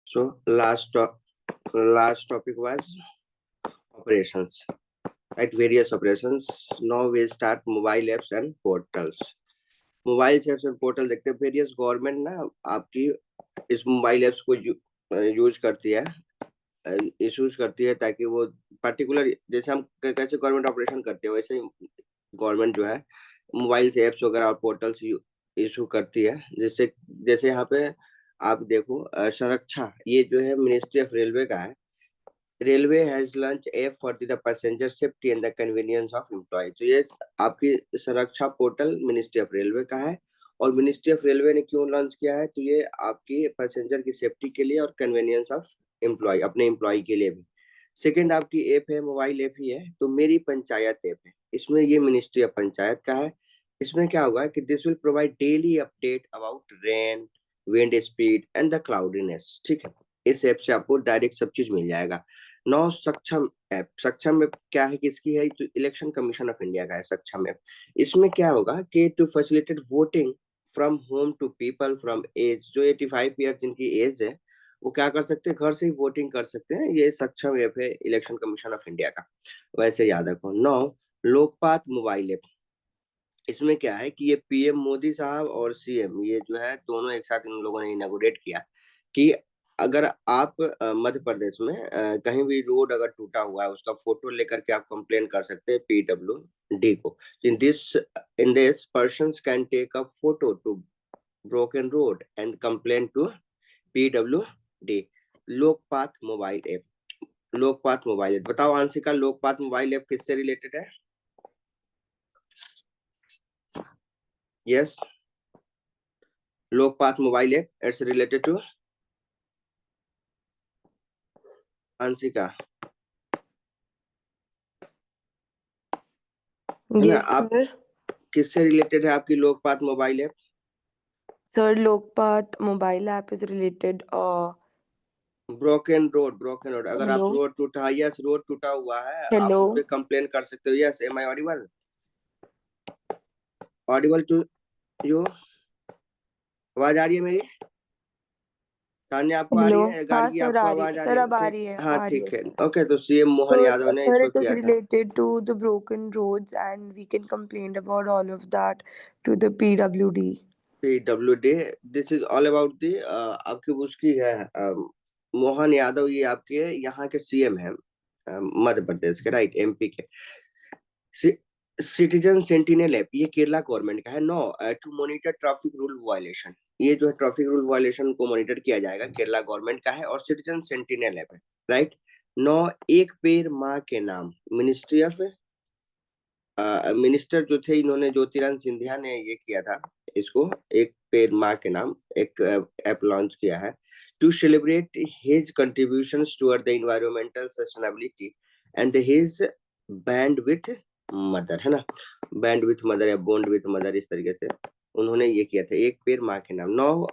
So last topic was operations, right? Various operations. Now we start mobile apps and portals. Mobile apps and portal देखते हैं। Various government ना आपकी इस mobile apps को use करती है, इश्यूज करती है, ताकि वो पर्टिकुलर जैसे हम कैसे गवर्नमेंट ऑपरेशन करते हैं वैसे ही गवर्नमेंट जो है मोबाइल से एप्स वगैरह और पोर्टल्स इशू करती है। जैसे जैसे यहाँ पे आप देखो संरक्षा, ये जो है मिनिस्ट्री ऑफ रेलवे का है। Railway has launch app for the passenger safety and the convenience of employ. तो ये आपकी संरक्षा पोर्टल मिनिस्ट्री ऑफ रेलवे का है। और मिनिस्ट्री ऑफ रेलवे ने क्यों लॉन्च किया है? तो ये आपकी पैसेंजर की सेफ्टी के लिए और कन्वीनियंस ऑफ एम्प्लॉय, अपने एम्प्लॉय के लिए भी। सेकंड आपकी ऐप है, मोबाइल ऐप ही है, तो मेरी पंचायत ऐप है। इसमें ये मिनिस्ट्री ऑफ पंचायत का है। इसमें क्या होगा कि this will provide daily update about rain, wind speed and the cloudiness. ठीक है, इस ऐप से आपको डायरेक्ट सब चीज मिल जाएगा। नौ सक्षम ऐप। सक्षम ऐप क्या है, किसकी है? तो इलेक्शन कमीशन ऑफ इंडिया का है सक्षम ऐप। इसमें क्या होगा कि to facilitate voting from home to people from age, जो 85 ईयर जिनकी एज है वो क्या कर सकते हैं, घर से ही वोटिंग कर सकते हैं। ये सक्षम ऐप है इलेक्शन कमीशन ऑफ इंडिया का, वैसे याद रखो। 9 लोकपाल मोबाइल ऐप। इसमें क्या है कि ये पीएम मोदी साहब और सीएम, ये जो है दोनों एक साथ इन लोगों ने इनॉग्रेट किया कि अगर आप मध्य प्रदेश में कहीं भी रोड अगर टूटा हुआ है उसका फोटो लेकर के आप कंप्लेन कर सकते हैं पीडब्ल्यूडी को। In this persons can take a photo to broken road and complain to PWD. Lokpal mobile app. Lokpal mobile app, बताओ आंशिका, लोकपाल मोबाइल ऐप किससे रिलेटेड है? Yes, Lokpal mobile app it's related to Anshika, है ना? Yes, आप sir. किससे रिलेटेड है आपकी Lokpal mobile app? Sir, Lokpath mobile app is related. Broken road, broken road, अगर आप Hello. रोड टूटा, यस रोड टूटा हुआ है, आप उस Hello. पर कंप्लेन कर सकते हो। Yes, am I audible? Audible to you? आवाज आ रही है मेरी? सान्या आपको आ रही Hello. है? हाँ गार्गी सर आपको आ रही आवाज है, आ रही सर है? अब आ ठीक, रही है, हाँ आ रही है ठीक है। सर. ओके, तो सीएम मोहन So, यादव ने sir, इसको it is किया था। related to the broken roads, and we can complain about all of that to the PWD. PWD, this is all about the आपकी उसकी है मोहन यादव, ये आपके यहाँ के सीएम है मध्य प्रदेश के, राइट, एमपी के। सिटीजन सेंटिनल ऐप, ये केरला गवर्नमेंट का है। No to monitor traffic rule violation, ये जो है ट्रैफिक रूल वायलेशन को मॉनिटर किया जाएगा, केरला गवर्नमेंट का है। और सिटीजन सेंटिनल ऐप है, राइट। नो एक पेड़ माँ के नाम, मिनिस्ट्री ऑफ मिनिस्टर जो थे इन्होंने, ज्योतिरादित्य सिंधिया ने ये किया था इसको, एक पेड़ माँ के नाम एक ऐप लॉन्च किया है to celebrate his contributions toward the environmental sustainability and his band with mother, है ना? बैंड विथ मदर या बॉन्ड विथ मदर, इस तरीके से उन्होंने ये किया था, एक पेड़ माँ के नाम। Now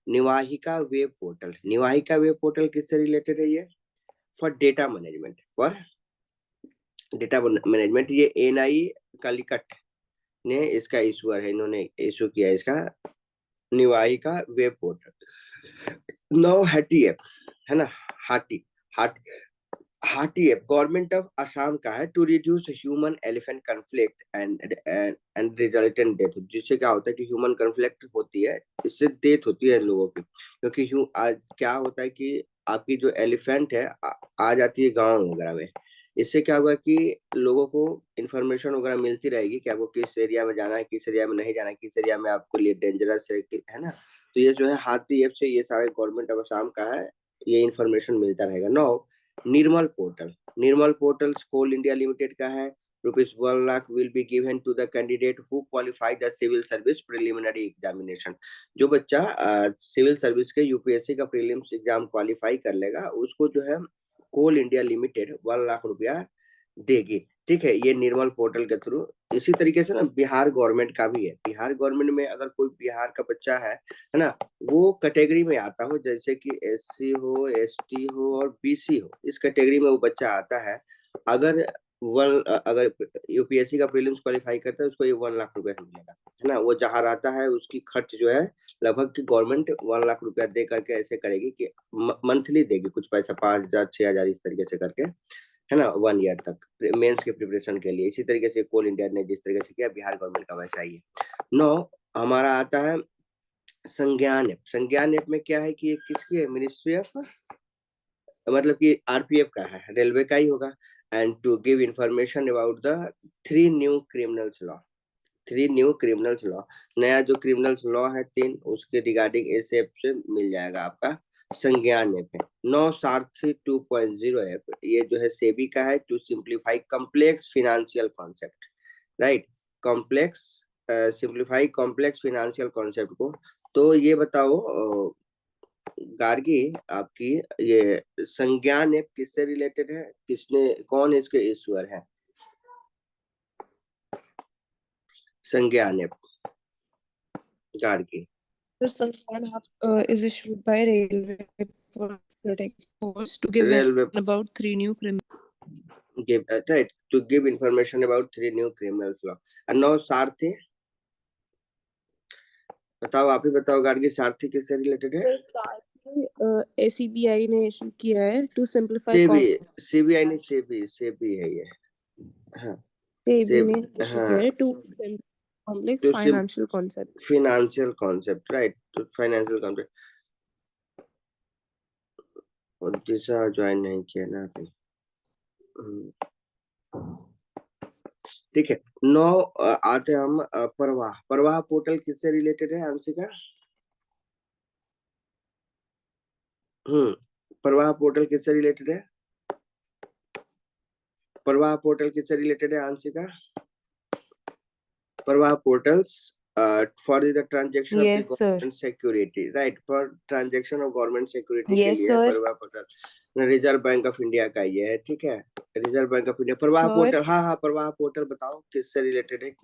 Nivahika web portal. Nivahika web portal किससे रिलेटेड है? ये for data management, for data management. ये एनआई कालीकट ने इसका इशूअर है, इन्होंने इशू किया इसका, Nivahika web portal. Now Haathi app, है ना? Haathi, Haathi, Haathi app government of Assam का है to reduce human elephant conflict and resultant death. जिससे क्या होता है कि ह्यूमन कन्फ्लिक्ट होती है, इससे डेथ होती है लोगों की, क्योंकि आज क्या होता है कि आपकी जो एलिफेंट है आ जाती है गांव वगैरह में। इससे क्या होगा कि लोगों को इन्फॉर्मेशन वगैरह मिलती रहेगी कि आपको किस एरिया में जाना है, किस एरिया में नहीं जाना है, किस एरिया में आपके लिए डेंजरस है ना? तो ये जो है हाथी ऐप से ये सारे गवर्नमेंट ऑफ असम का है, ये इन्फॉर्मेशन मिलता रहेगा। नो निर्मल पोर्टल। निर्मल पोर्टल कोल इंडिया लिमिटेड का है। ₹1 lakh will be given to the candidate who qualify the civil service preliminary examination। जो बच्चा सिविल सर्विस के यूपीएससी का प्रीलिम्स एग्जाम क्वालिफाई कर लेगा उसको जो है कोल इंडिया लिमिटेड ₹1 लाख देगी। ठीक है, ये निर्मल पोर्टल के थ्रू। इसी तरीके से ना बिहार गवर्नमेंट का भी है। बिहार गवर्नमेंट में अगर कोई बिहार का बच्चा है ना, वो कैटेगरी में आता हो, जैसे कि एससी हो, एसटी हो और बीसी हो, इस कैटेगरी में वो बच्चा आता है, अगर अगर यूपीएससी का प्रीलिम्स क्वालिफाई करता है उसको ये ₹1 लाख मिलेगा। है ना, वो जहाँ रहता है उसकी खर्च जो है लगभग की गवर्नमेंट 1 लाख रुपया दे करके ऐसे करेगी कि मंथली देगी कुछ पैसा, 5,000 6,000 इस तरीके से करके, है ना, 1 ईयर तक मेंस के प्रिपरेशन के लिए। इसी तरीके से कोल इंडिया ने जिस तरीके से किया, बिहार गवर्नमेंट का वैसा ही है। 9 हमारा आता है संज्ञान ऐप। संज्ञान ऐप में क्या है कि ये किसकी है, मिनिस्ट्री ऑफ, मतलब कि आरपीएफ का है, रेलवे का ही होगा। And to give information about the 3 new criminals law, 3 new criminals law, नया जो क्रिमिनल्स लॉ है 3, उसके रिगार्डिंग इस ऐप से मिल जाएगा आपका संज्ञान ऐप है। 9 सारथी 2.0 ऐप, ये जो है सेबी का है, to simplify complex financial concept, right, complex simplify complex financial concept को। तो ये बताओ गार्गी, आपकी ये संज्ञान ऐप किससे रिलेटेड है, किसने, कौन इसके ईश्वर है? संज्ञान app Gargi. The Sanjhan app is issued by Railway Protect Force to give railway about 3 new criminals. give right to give information about 3 new criminals law। and now सारथी, बताओ, आप ही बताओ गार्गी, सारथी किससे रिलेटेड है? ACBI ने इशू किया है टू सिंप्लीफाई सेबी, सीबीआई नहीं, सेबी, सेबी है ये, हाँ SEBI ने सेब, इशू हाँ किया है टू कॉम्प्लेक्स तो financial concept. Financial concept, right, तो फाइनेंशियल कॉन्सेप्ट। और दिशा ज्वाइन नहीं किया ना अभी, ठीक है। 9 आते हम प्रवाह। प्रवाह पोर्टल किससे रिलेटेड है अंशिका? प्रवाह पोर्टल किससे रिलेटेड है? प्रवाह पोर्टल किससे रिलेटेड है अंशिका? प्रवाह portals for the transaction of the Yes, sir. Government security, right, for transaction of government security के Yes, लिए sir. प्रवाह portal reserve bank of India का ये है, ठीक है, रिजर्व बैंक ऑफ इंडिया। प्रवाह Sir, पोर्टल, हाँ हाँ, प्रवाह पोर्टल बताओ किससे रिलेटेड है,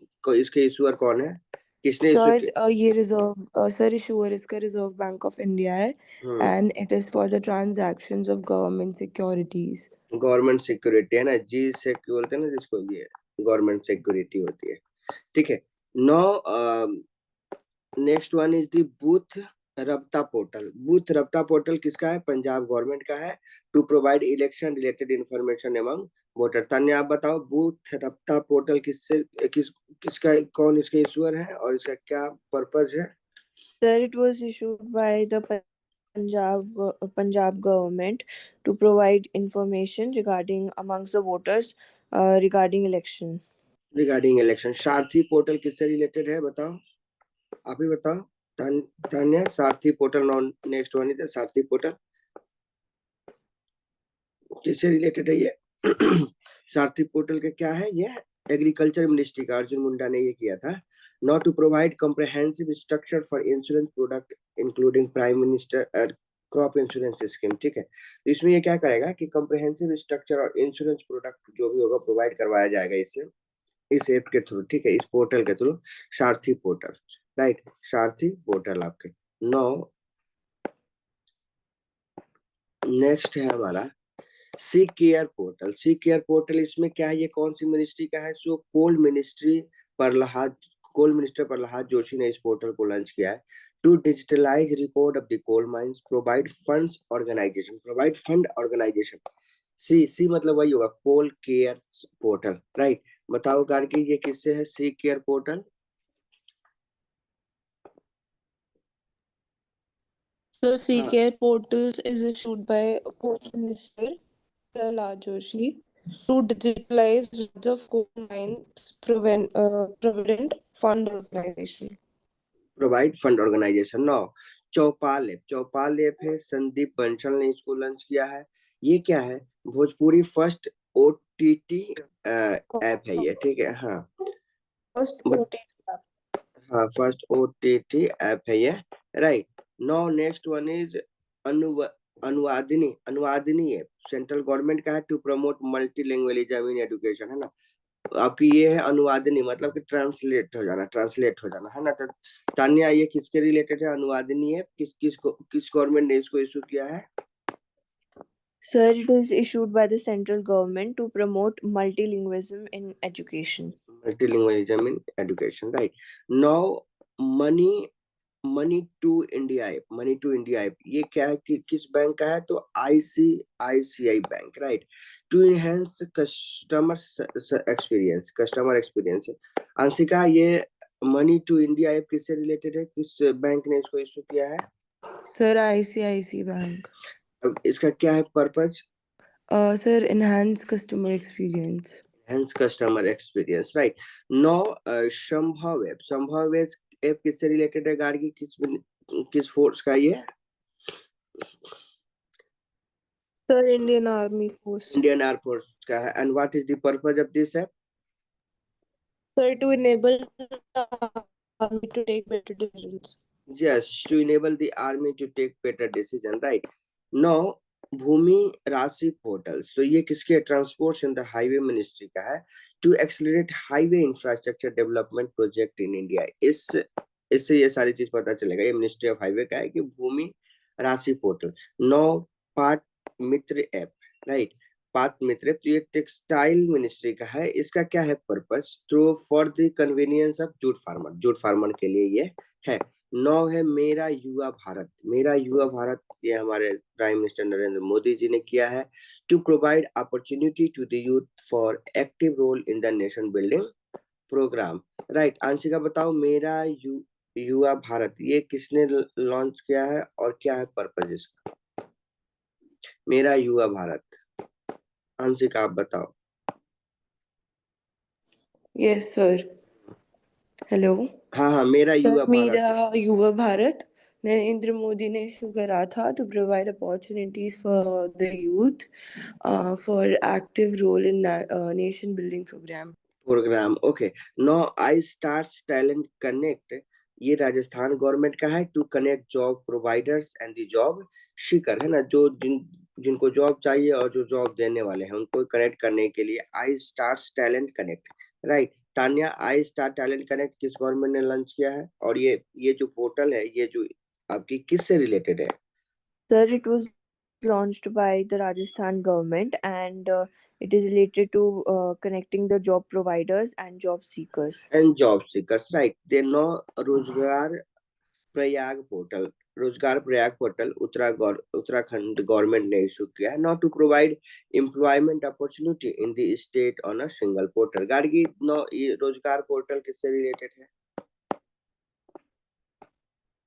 इसके इशूअर कौन है, किसने इशू sir, किया? ये रिजर्व सर इशूअर इसका रिजर्व बैंक ऑफ इंडिया है and it is for the transactions of government securities. Government security है ना, जी से बोलते हैं ना जिसको, ये गवर्नमेंट सिक्योरिटी होती है, ठीक है। No next one is the booth Rabta portal. Booth Rabta portal किसका है? पंजाब गवर्नमेंट का है, to provide election related information among voter. Tanya आप बताओ, बूथ रब्ता पोर्टल किससे, किसका, कौन इसके इशूअर है और इसका क्या पर्पस है? Sir, it was issued by the Punjab government to provide information regarding amongst the voters regarding election. Regarding election. Sarathi portal किससे रिलेटेड है, बताओ, आप ही बताओ। तान्या, सारथी portal, next one is Sarathi portal किससे रिलेटेड है ये? सारथी पोर्टल का क्या है ये? एग्रीकल्चर मिनिस्ट्री का, अर्जुन मुंडा ने ये किया था। Not to provide comprehensive structure for insurance product including prime minister crop insurance scheme, ठीक है। तो इसमें ये क्या करेगा कि कॉम्प्रिहेंसिव स्ट्रक्चर और इंश्योरेंस प्रोडक्ट जो भी होगा प्रोवाइड करवाया जाएगा इससे, इस ऐप के थ्रू, ठीक है, इस पोर्टल के through, Sarathi portal, right, Sarathi portal आपके। नो नेक्स्ट है हमारा C care portal. C care portal, इसमें क्या है, ये कौन सी मिनिस्ट्री का है? So coal minister Prahlad Joshi ने इस पोर्टल को लॉन्च किया है, to digitalise record of the coal mines, provide funds organisation, provide fund organisation. C C मतलब वही होगा, कोल केयर पोर्टल, राइट। बताओ गार्गी, ये किससे है सी केयर पोर्टल? So, हाँ, CCare Portals is issued by Post Minister Prahlad Joshi to digitalize records of coal mines Provident Fund Organization. Provide fund organisation. No Chaupal app. Chaupal app है, संदीप बंसल ने इसको लॉन्च किया है। ये क्या है? भोजपुरी फर्स्ट ओटीटी ऐप है ये, ठीक है, हाँ First बट OTT app. हाँ, फर्स्ट ओटीटी ऐप है ये, right. No next one is Anuvadini. Anuvadini app central government का है, to promote multilingualism in education, है ना। आपकी ये है अनुवादिनी, मतलब कि ट्रांसलेट हो जाना, ट्रांसलेट हो जाना, है ना। तो तान्या, ये किसके रिलेटेड है अनुवादिनी है? किस गवर्नमेंट ने इसको इशू किया है? Sir, it is issued by the central government to promote multilingualism in education. multilingualism in education, right? Now, money to India app, money to India app ये क्या है कि किस बैंक का है? तो ICICI bank, right? To enhance customer experience है। अंशिका, ये मनी टू इंडिया ऐप किससे रिलेटेड है? किस बैंक ने इसको इशू किया है? Sir ICICI bank. अब इसका क्या है purpose? Sir enhance customer experience. Hence customer experience, right? Now, Sambhav app किससे रिलेटेड है? गार्गी, किस फोर्स का ये? Sir, Indian Army Force. Indian air force का है। And what is the purpose of this app? Sir, to enable the army to take better decisions. Yes, to enable the army to take better decision, right? Now, Bhoomi Rashi portals, तो ये किसके? Transport and the highway ministry का है। To accelerate highway infrastructure development project in India. इससे ये सारी चीज पता चलेगा। ये मिनिस्ट्री ऑफ हाईवे का है कि भूमि राशि पोर्टल। नौ, पाट मित्र ऐप, राइट? पाट मित्र, तो ये टेक्सटाइल मिनिस्ट्री का है। इसका क्या है purpose? Through for the convenience of jute farmer के लिए ये है। नौ है मेरा युवा भारत। मेरा युवा भारत ये हमारे प्राइम मिनिस्टर नरेंद्र मोदी जी ने किया है। To provide opportunity to the youth for active role in the nation building programme, right? Anshika बताओ, मेरा युवा भारत ये किसने लॉन्च किया है और क्या है पर्पज इसका? मेरा युवा भारत, आंशिका आप बताओ। Yes sir. हेलो। हाँ, मेरा युवा भारत, मेरा युवा भारत नरेंद्र मोदी ने शुरू करा था to provide opportunities for the youth for active role in nation building program. Okay. Now, I stars talent connect ये राजस्थान गवर्नमेंट का है। To connect job providers and the job seeker, है ना? जो जिनको जॉब चाहिए और जो जॉब देने वाले हैं उनको कनेक्ट करने के लिए I stars talent connect, right? Tanya, I star talent connect किस गवर्नमेंट ने लॉन्च किया है? और ये जो पोर्टल है ये जो आपकी किससे रिलेटेड है? Sir, it was launched by the Rajasthan government and it is related to connecting the job providers and job seekers. And job seekers, right? Then now Rozgar Prayag portal, Uttarakhand government ने इशू किया है। Not to provide employment opportunity in the state on a single portal. Gargi, now, ये Rozgar portal किससे related है?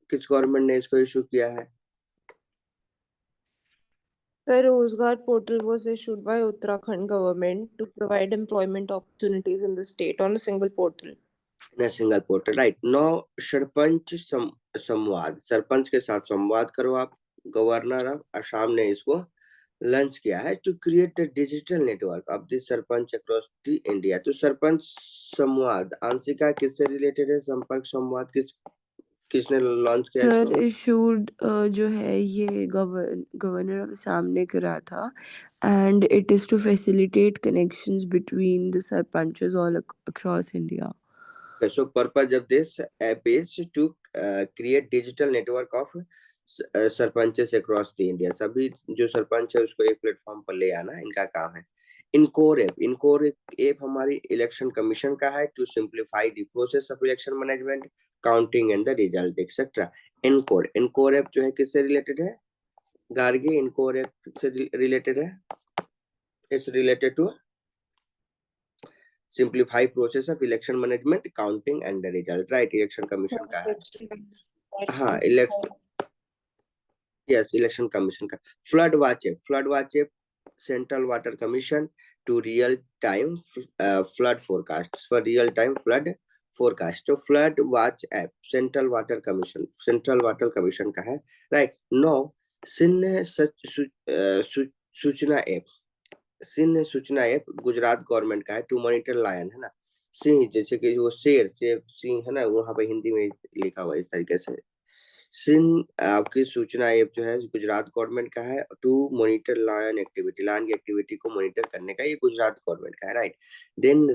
किस government ने इसको issue किया है? The Rozgar portal was issued by Uttarakhand government to provide employment opportunities in the state on a single portal. In a single portal, right? Now, Sarpanch Samvad, Sarpanch के साथ संवाद करो आप। गवर्नर ऑफ असम ने इसको लॉन्च किया है। To create the digital network of the sarpanch across the India. तो सरपंच संवाद, आंशिका किससे रिलेटेड है? संपर्क संवाद किसने लॉन्च किया सर इसको? इशूड जो है ये गवर्नर ऑफ असम ने करा था and it is to facilitate connections between the sarpanches all across India. Okay, so purpose of this app is to create digital network of sarpanches across the India. सभी जो सरपंच है उसको एक प्लेटफॉर्म पर ले आना इनका काम है। इनकोर ऐप हमारी इलेक्शन कमीशन का है। To simplify the process of election management, counting and the result etcetera. Encore app जो है किससे रिलेटेड है? गार्गी, इनकोर ऐप से रिलेटेड है? It's related to simplify process of election management, counting and the result, right? Election commission का है। हाँ, election commission का। Flood watch app central water commission to real time flood forecast. तो flood watch app central water commission का है, right? No, Sinh सूचना app Gujarat government का है। टू मॉनिटर लायन, है ना? सिंह, जैसे कि वो शेर सिंह है ना, वहां पे हिंदी में लिखा हुआ है इस तरीके से। सिंह आपकी सूचना ऐप जो है गुजरात गवर्नमेंट का है। टू मॉनिटर लायन की एक्टिविटी को मॉनिटर करने का ये गुजरात गवर्नमेंट का है, राइट? देन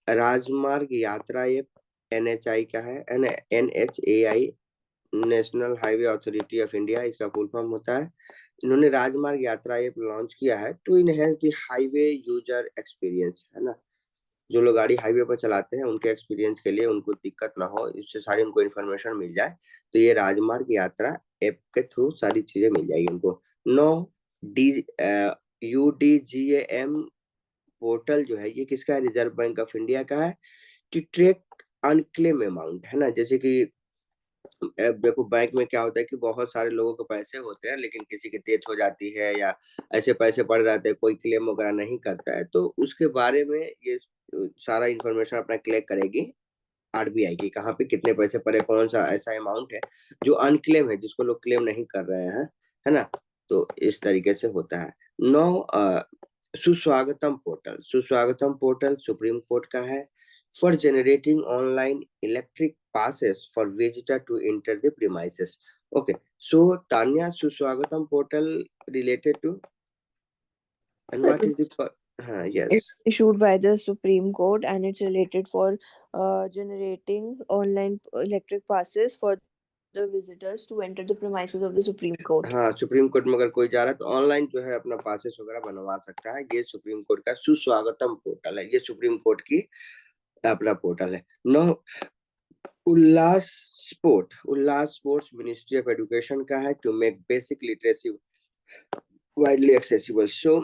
राजमार्ग यात्रा ऐप एनएचआई का है, NHAI, national highway authority of India इसका फुल फॉर्म होता है। इन्होंने राजमार्ग यात्रा ऐप लॉन्च किया है to enhance the highway user experience, है ना? जो लोग गाड़ी हाईवे पर चलाते हैं उनके एक्सपीरियंस के लिए, उनको दिक्कत ना हो, इससे सारी उनको इन्फॉर्मेशन मिल जाए, तो ये राजमार्ग यात्रा ऐप के थ्रू सारी चीजें मिल जाएगी उनको। नो UDGAM पोर्टल जो है ये किसका है? रिजर्व बैंक ऑफ इंडिया का है, टू ट्रैक अनक्लेम अमाउंट, है ना। जैसे कि देखो बैंक में क्या होता है कि बहुत सारे लोगों के पैसे होते हैं, लेकिन किसी की डेथ हो जाती है या ऐसे पैसे पड़ जाते हैं, कोई क्लेम वगैरह नहीं करता है, तो उसके बारे में ये सारा इंफॉर्मेशन अपना कलेक्ट करेगी RBI की, कहाँ पे कितने पैसे पड़े, कौन सा ऐसा अमाउंट है जो अनक्लेम है, जिसको लोग क्लेम नहीं कर रहे हैं, है ना। तो इस तरीके से होता है। नो सुस्वागतम पोर्टल सुप्रीम कोर्ट का है, for generating online electric passes for visitor to enter the premises. Okay, so Tanya, सुस्वागतम portal related to, and what is the yes, It's issued by the Supreme Court and it's related for generating online electric passes for the visitors to enter the premises of the Supreme Court. हाँ, supreme court में अगर कोई जा रहा है तो online जो है अपना पासेस वगैरह बनवा सकता है। ये सुप्रीम कोर्ट का सुस्वागतम पोर्टल है, ये सुप्रीम कोर्ट की अपना पोर्टल है। No Ullas sports ministry of education का है, to make basic literacy widely accessible. So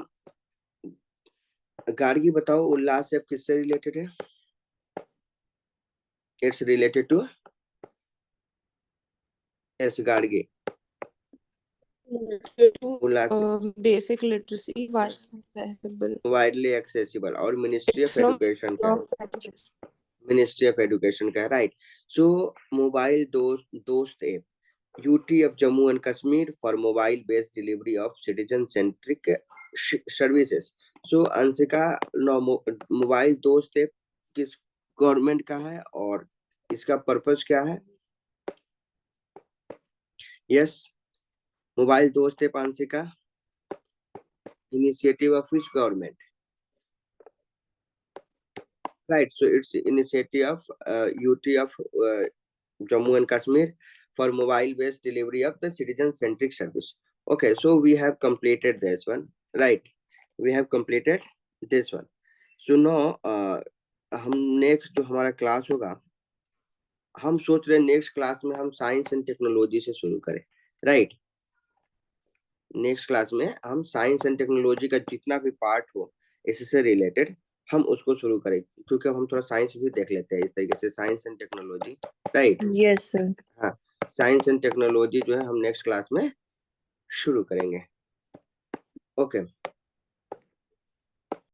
Gargi बताओ, उल्लास ऐप किससे रिलेटेड है? It's related to as Gargi. Ullas basic literacy, widely accessible, और मिनिस्ट्री ऑफ from एजुकेशन का, मिनिस्ट्री ऑफ एजुकेशन का, right. So mobile Dost app UT of Jammu and Kashmir for mobile based delivery of citizen centric services. So Anshika, mobile Dost app किस government का है और इसका purpose क्या है? Yes, mobile Dost app Anshika, initiative of which government? Right, so it's initiative of UT of Jammu and Kashmir for mobile based delivery of the citizen centric service. Okay, so we have completed this one, right? We have completed this one. So now हम next जो हमारा class होगा, हम सोच रहे हैं next class में हम साइंस एंड टेक्नोलॉजी से शुरू करें, राइट। नेक्स्ट क्लास में हम साइंस एंड टेक्नोलॉजी का जितना भी पार्ट हो इससे रिलेटेड हम उसको शुरू करें, क्योंकि हम थोड़ा साइंस भी देख लेते हैं इस तरीके से, science and technology, right. Yes, sir. हाँ, साइंस एंड टेक्नोलॉजी जो है हम नेक्स्ट क्लास में शुरू करेंगे। ओके।